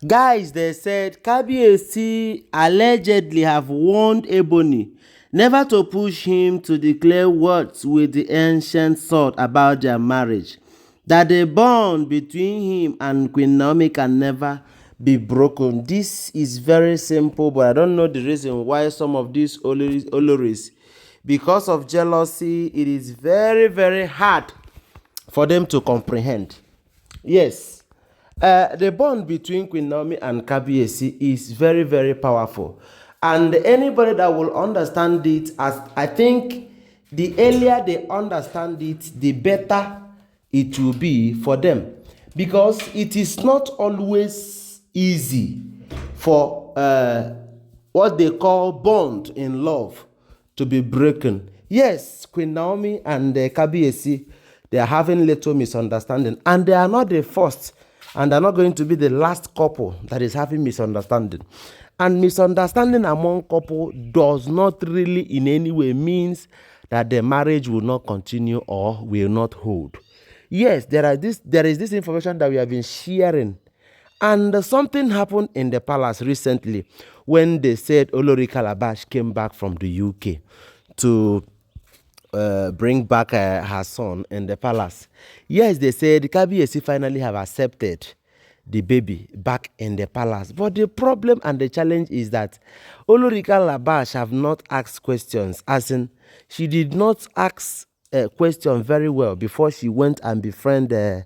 Guys, they said Kabiyesi allegedly have warned Ebony never to push him to declare words with the ancient sword about their marriage, that the bond between him and QueenNaomi can never be broken. This is very simple, but I don't know the reason why some of these Olories, because of jealousy, it is very, very hard for them to comprehend. Yes, the bond between QueenNaomi and Kabiyesi is very, very powerful. And anybody that will understand it, as I think the earlier they understand it, the better it will be for them. Because it is not always easy for what they call bond in love to be broken. Yes, QueenNaomi and Kabiyesi, they are having little misunderstanding, and they are not the first, and they're not going to be the last couple that is having misunderstanding. And misunderstanding among couple does not really in any way means that the marriage will not continue or will not hold. Yes, there is this information that we have been sharing, and something happened in the palace recently when they said Olori Calabash came back from the UK to bring back her son in the palace. Yes, they said Kabiyesi finally have accepted the baby back in the palace. But the problem and the challenge is that Olori Calabash have not asked questions, as in she did not ask a question very well before she went and befriended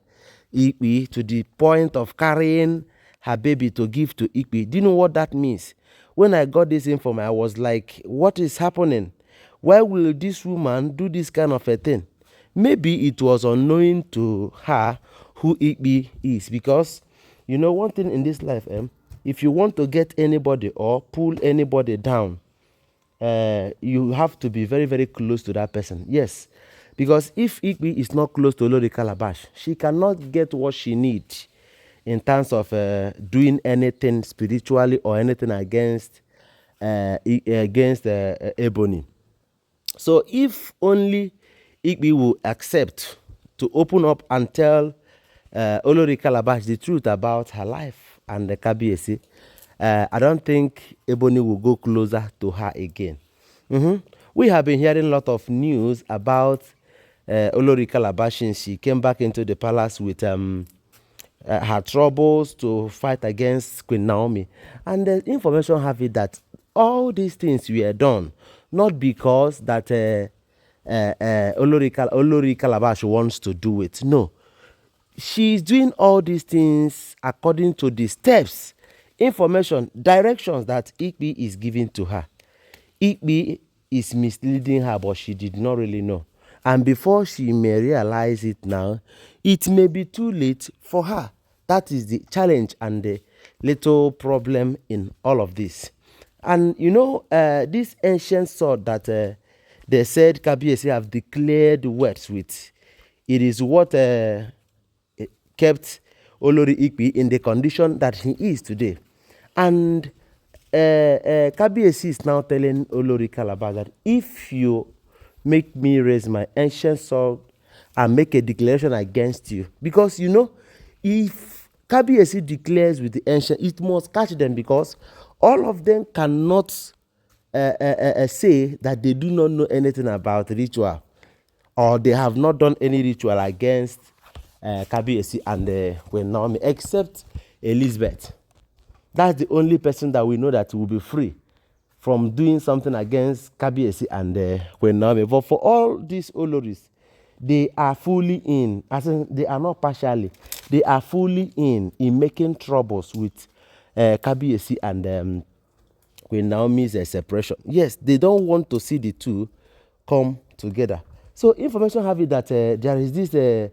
Ife to the point of carrying her baby to give to Ife. Do you know what that means? When I got this info, I was like, what is happening? Why will this woman do this kind of a thing? Maybe it was unknown to her who Ife is, because you know one thing in this life, if you want to get anybody or pull anybody down, you have to be very, very close to that person. Yes, because if Ife is not close to Olori Calabash, she cannot get what she needs in terms of doing anything spiritually or anything against Ebony. So if only Ife will accept to open up and tell Olori Calabash the truth about her life and the Kabiyesi, I don't think Ebony will go closer to her again. We have been hearing a lot of news about Olori Calabash since she came back into the palace with her troubles to fight against QueenNaomi. And the information have it that all these things were done not because that Olori Calabash wants to do it. No. She's doing all these things according to the steps, information, directions that Ife is giving to her. Ife is misleading her, but she did not really know. And before she may realize it now, it may be too late for her. That is the challenge and the little problem in all of this. And you know, this ancient sword that they said Kabiyesi have declared words with, it is what kept Olori Ife in the condition that he is today. And Kabiyesi is now telling Olori Calabash that if you make me raise my ancient sword and make a declaration against you, because you know, if Kabiyesi declares with the ancient, it must catch them, because all of them cannot say that they do not know anything about ritual, or they have not done any ritual against Kabiyesi and QueenNaomi, except Elizabeth. That's the only person that we know that will be free from doing something against Kabiyesi and QueenNaomi. But for all these Olories, they are fully in, as in they are not partially, they are fully in making troubles with Kabiyesi and QueenNaomi's separation. Yes, they don't want to see the two come together. So information have it that there is this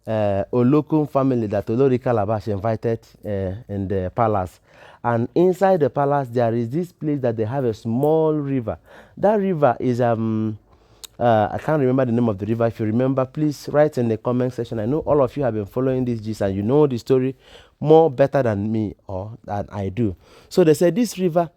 Olokun family that Olori Calabash invited in the palace. And inside the palace, there is this place that they have a small river. That river is, I can't remember the name of the river. If you remember, please write in the comment section. I know all of you have been following this gist and you know the story more better than me or than I do. So they said this river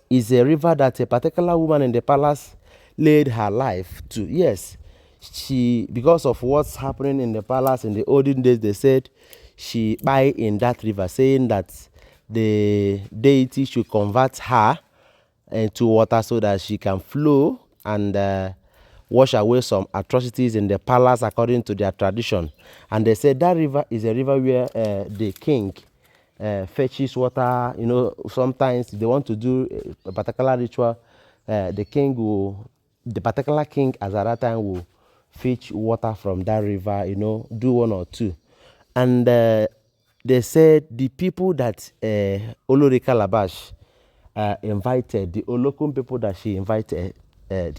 is a river that a particular woman in the palace laid her life to. Yes, she, because of what's happening in the palace in the olden days, they said she buy in that river, saying that the deity should convert her into water so that she can flow and wash away some atrocities in the palace according to their tradition. And they said that river is a river where the king fetches water. You know, sometimes if they want to do a particular ritual, the particular king at that time will fetch water from that river, you know, do one or two. And they said the people that Olori Calabash invited, the Olokun people that she invited,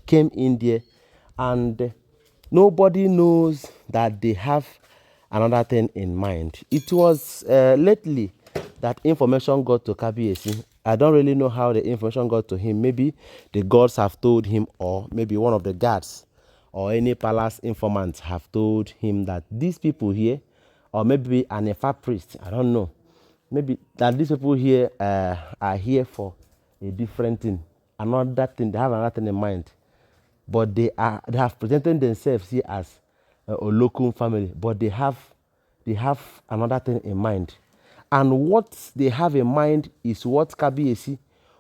came in there, and nobody knows that they have another thing in mind. It was lately that information got to Kabiyesi. I don't really know how the information got to him. Maybe the gods have told him, or maybe one of the guards or any palace informants have told him that these people here, or maybe an Ifa priest, I don't know, maybe that these people here are here for a different thing, another thing. They have another thing in mind, but they have presented themselves here as a Olokun family, but they have another thing in mind. And what they have in mind is what Kabiyesi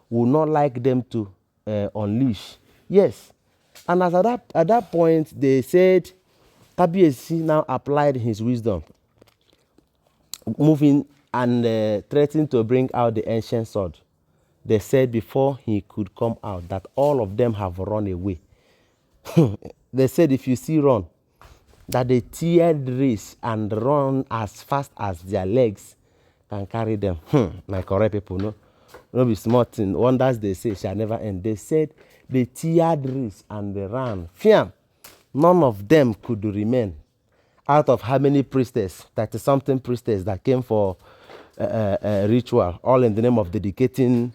will not like them to unleash. Yes. And as at that point, they said Kabiyesi now applied his wisdom, moving and threatening to bring out the ancient sword. They said before he could come out that all of them have run away. They said if you see run, that they tiered race and run as fast as their legs can carry them. My correct people, no be smart thing. Wonders they say shall never end. They said they tiered race and they ran. Fiam, none of them could remain. Out of how many priestess, 30-something priestess that came for ritual, all in the name of dedicating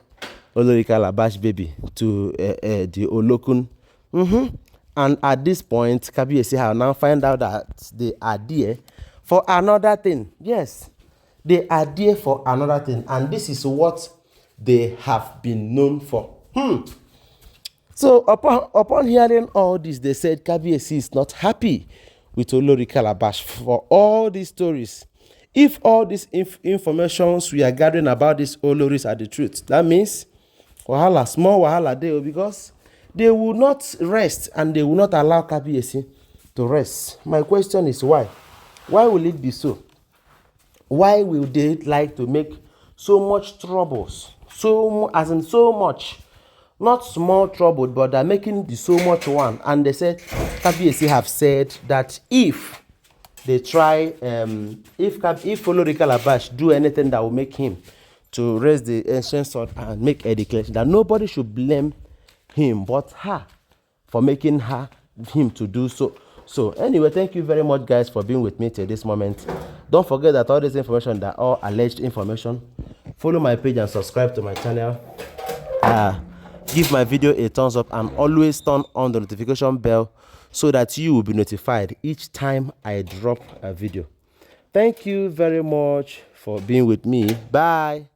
Olori Calabash baby to the Olokun. And at this point, Kabiyesi have now find out that they are there for another thing. Yes, they are there for another thing, and this is what they have been known for. So upon hearing all this, they said Kabiyesi is not happy with Olori Calabash for all these stories. If all these informations we are gathering about these Olories are the truth, that means wahala, small wahala there, because they will not rest and they will not allow Kabiyesi to rest. My question is why? Why will it be so? Why will they like to make so much troubles? So much. Not small trouble, but they're making the so much one. And they said, Kabiyesi have said that if they try, if Olori Calabash do anything that will make him to raise the ancient sword and make a declaration, that nobody should blame him but her for making him to do so. So anyway, thank you very much, guys, for being with me till this moment. Don't forget that all this information, that all alleged information. Follow my page and subscribe to my channel. Give my video a thumbs up and always turn on the notification bell so that you will be notified each time I drop a video. Thank you very much for being with me. Bye.